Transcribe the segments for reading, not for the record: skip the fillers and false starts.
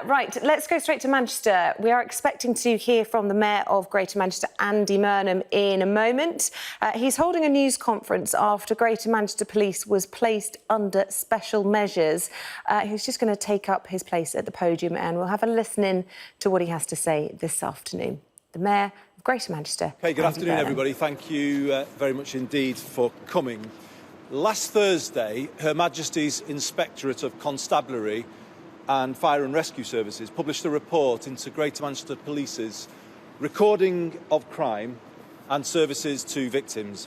Right, let's go straight to Manchester. We are expecting to hear from the Mayor of Greater Manchester, Andy Burnham, in a moment. He's holding a news conference after Greater Manchester Police was placed under special measures. He's just going to take up his place at the podium and we'll have a listen in to what he has to say this afternoon. The Mayor of Greater Manchester. Okay, good Andy afternoon, Burnham. everybody. Thank you very much indeed for coming. Last Thursday, Her Majesty's Inspectorate of Constabulary and Fire and Rescue Services published a report into Greater Manchester Police's recording of crime and services to victims.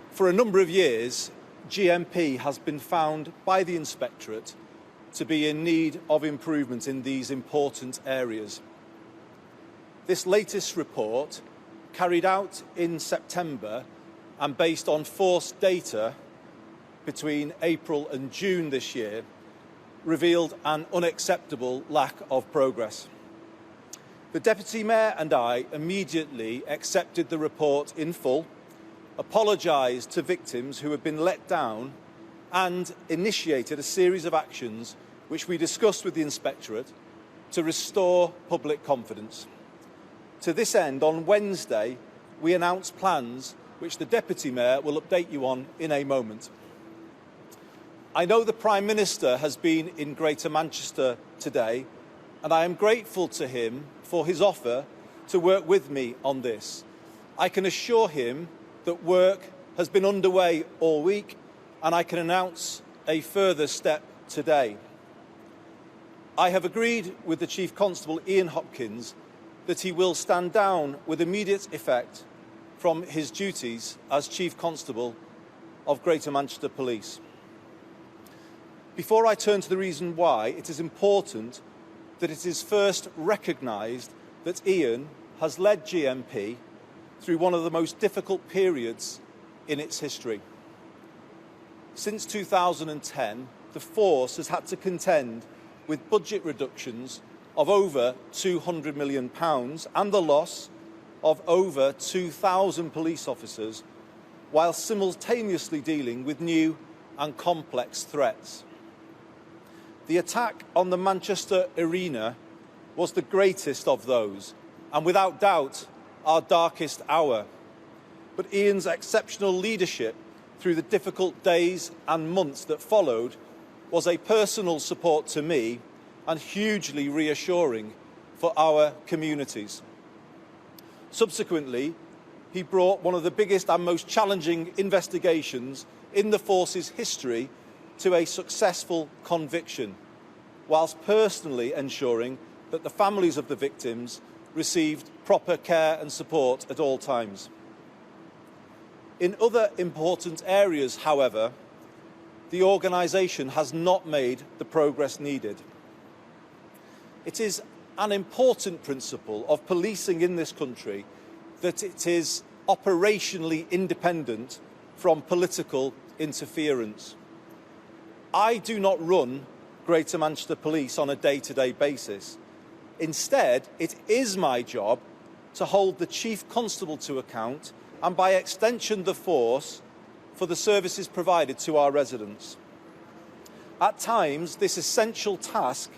For a number of years, GMP has been found by the Inspectorate to be in need of improvement in these important areas. This latest report, carried out in September and based on forced data between April and June this year, revealed an unacceptable lack of progress. The Deputy Mayor and I immediately accepted the report in full, apologised to victims who had been let down and initiated a series of actions which we discussed with the Inspectorate to restore public confidence. To this end, on Wednesday, we announced plans which the Deputy Mayor will update you on in a moment. I know the Prime Minister has been in Greater Manchester today, and I am grateful to him for his offer to work with me on this. I can assure him that work has been underway all week, and I can announce a further step today. I have agreed with the Chief Constable Ian Hopkins that he will stand down with immediate effect from his duties as Chief Constable of Greater Manchester Police. Before I turn to the reason why, it is important that it is first recognised that Ian has led GMP through one of the most difficult periods in its history. Since 2010, the force has had to contend with budget reductions of over £200 million and the loss of over 2,000 police officers, while simultaneously dealing with new and complex threats. The attack on the Manchester arena was the greatest of those, and without doubt, our darkest hour. But Ian's exceptional leadership through the difficult days and months that followed was a personal support to me and hugely reassuring for our communities. Subsequently, he brought one of the biggest and most challenging investigations in the force's history to a successful conviction, whilst personally ensuring that the families of the victims received proper care and support at all times. In other important areas, however, the organisation has not made the progress needed. It is an important principle of policing in this country that it is operationally independent from political interference. I do not run Greater Manchester Police on a day-to-day basis. Instead, it is my job to hold the Chief Constable to account and by extension the force for the services provided to our residents. At times, this essential task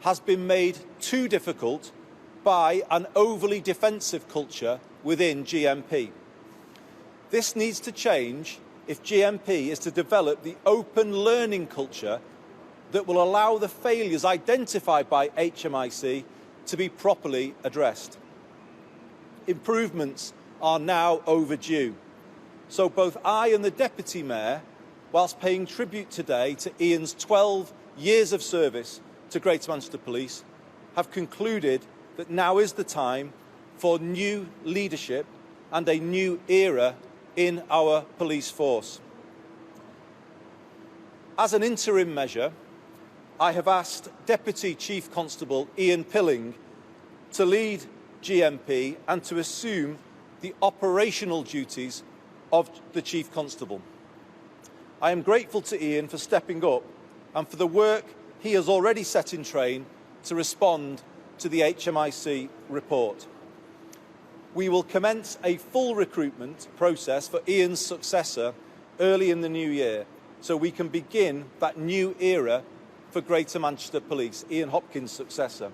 has been made too difficult by an overly defensive culture within GMP. This needs to change if GMP is to develop the open learning culture that will allow the failures identified by HMIC to be properly addressed. Improvements are now overdue. So both I and the Deputy Mayor, whilst paying tribute today to Ian's 12 years of service to Greater Manchester Police, have concluded that now is the time for new leadership and a new era in our police force. As an interim measure, I have asked Deputy Chief Constable Ian Pilling to lead GMP and to assume the operational duties of the Chief Constable. I am grateful to Ian for stepping up and for the work he has already set in train to respond to the HMIC report. We will commence a full recruitment process for Ian's successor early in the new year, so we can begin that new era for Greater Manchester Police, Ian Hopkins' successor.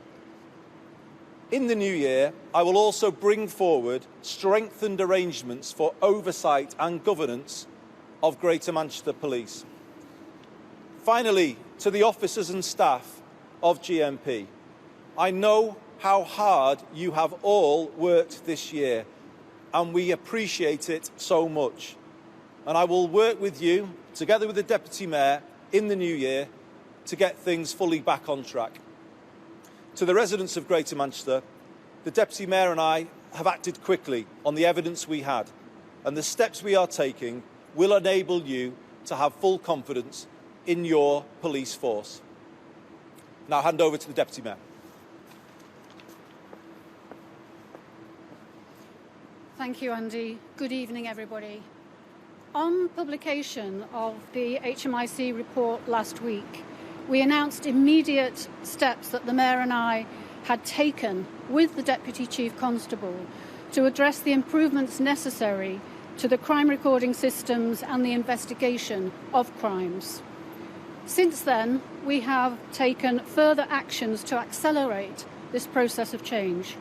In the new year, I will also bring forward strengthened arrangements for oversight and governance of Greater Manchester Police. Finally, to the officers and staff of GMP, I know how hard you have all worked this year, and we appreciate it so much. And I will work with you, together with the Deputy Mayor, in the new year to get things fully back on track. To the residents of Greater Manchester, the Deputy Mayor and I have acted quickly on the evidence we had, and the steps we are taking will enable you to have full confidence in your police force. Now I'll hand over to the Deputy Mayor. Thank you, Andy. Good evening, everybody. On publication of the HMIC report last week, we announced immediate steps that the Mayor and I had taken with the Deputy Chief Constable to address the improvements necessary to the crime recording systems and the investigation of crimes. Since then, we have taken further actions to accelerate this process of change.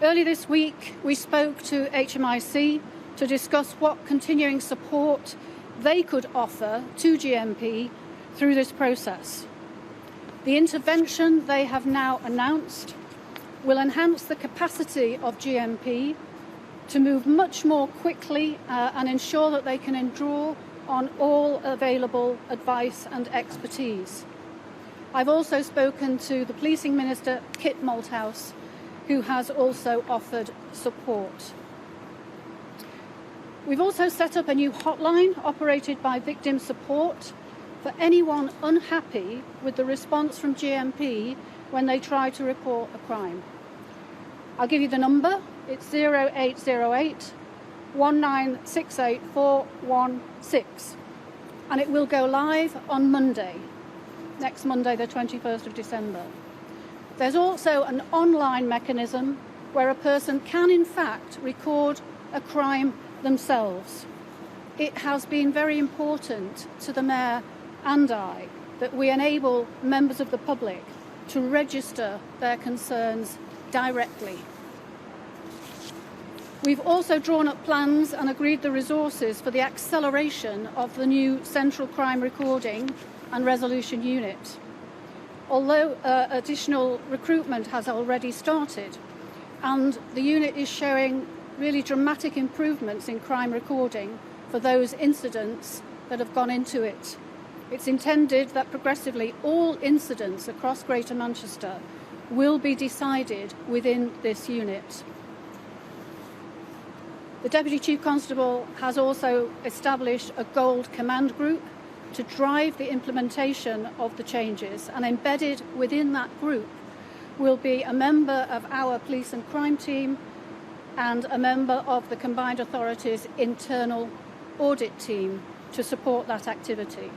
Early this week, we spoke to HMIC to discuss what continuing support they could offer to GMP through this process. The intervention they have now announced will enhance the capacity of GMP to move much more quickly and ensure that they can draw on all available advice and expertise. I've also spoken to the Policing Minister, Kit Malthouse, who has also offered support. We've also set up a new hotline operated by Victim Support for anyone unhappy with the response from GMP when they try to report a crime. I'll give you the number. It's 0808 1968416, and it will go live on Monday, next Monday, the 21st of December. There's also an online mechanism where a person can, in fact, record a crime themselves. It has been very important to the Mayor and I that we enable members of the public to register their concerns directly. We've also drawn up plans and agreed the resources for the acceleration of the new Central Crime Recording and Resolution Unit. Although additional recruitment has already started, and the unit is showing really dramatic improvements in crime recording for those incidents that have gone into it. It's intended that progressively all incidents across Greater Manchester will be decided within this unit. The Deputy Chief Constable has also established a Gold Command Group to drive the implementation of the changes, and embedded within that group will be a member of our police and crime team and a member of the Combined Authorities internal audit team to support that activity.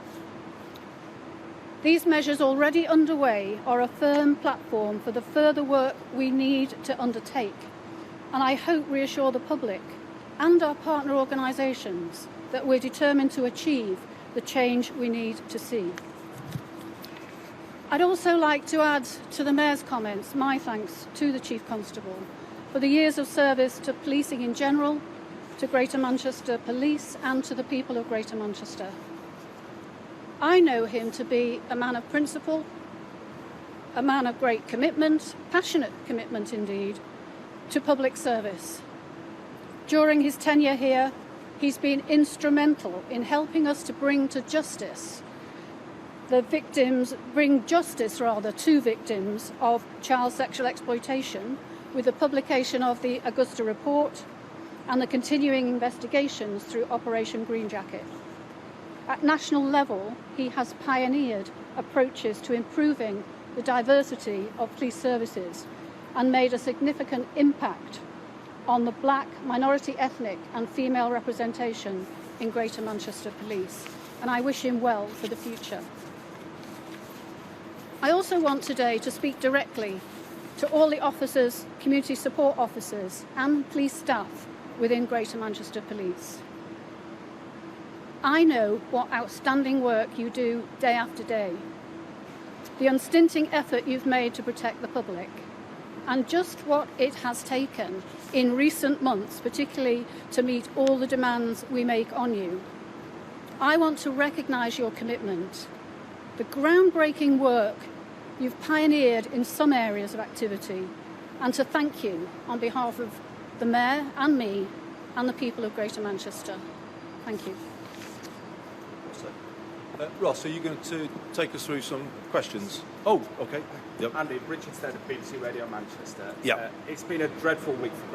These measures already underway are a firm platform for the further work we need to undertake, and I hope reassure the public and our partner organisations that we're determined to achieve the change we need to see. I'd also like to add to the Mayor's comments my thanks to the Chief Constable for the years of service to policing in general, to Greater Manchester Police and to the people of Greater Manchester. I know him to be a man of principle, a man of great commitment, passionate commitment indeed, to public service. During his tenure here, he's been instrumental in helping us to bring justice to victims of child sexual exploitation with the publication of the Augusta Report and the continuing investigations through Operation Green Jacket. At national level, he has pioneered approaches to improving the diversity of police services and made a significant impact on the black, minority ethnic and female representation in Greater Manchester Police, and I wish him well for the future. I also want today to speak directly to all the officers, community support officers and police staff within Greater Manchester Police. I know what outstanding work you do day after day. the unstinting effort you've made to protect the public, and just what it has taken in recent months, particularly to meet all the demands we make on you. I want to recognise your commitment, the groundbreaking work you've pioneered in some areas of activity, and to thank you on behalf of the Mayor and me and the people of Greater Manchester. Thank you. Ross, are you going to take us through some questions? Oh, OK. Yep. Andy, Richard Stead of BBC Radio Manchester. Yeah. It's been a dreadful week for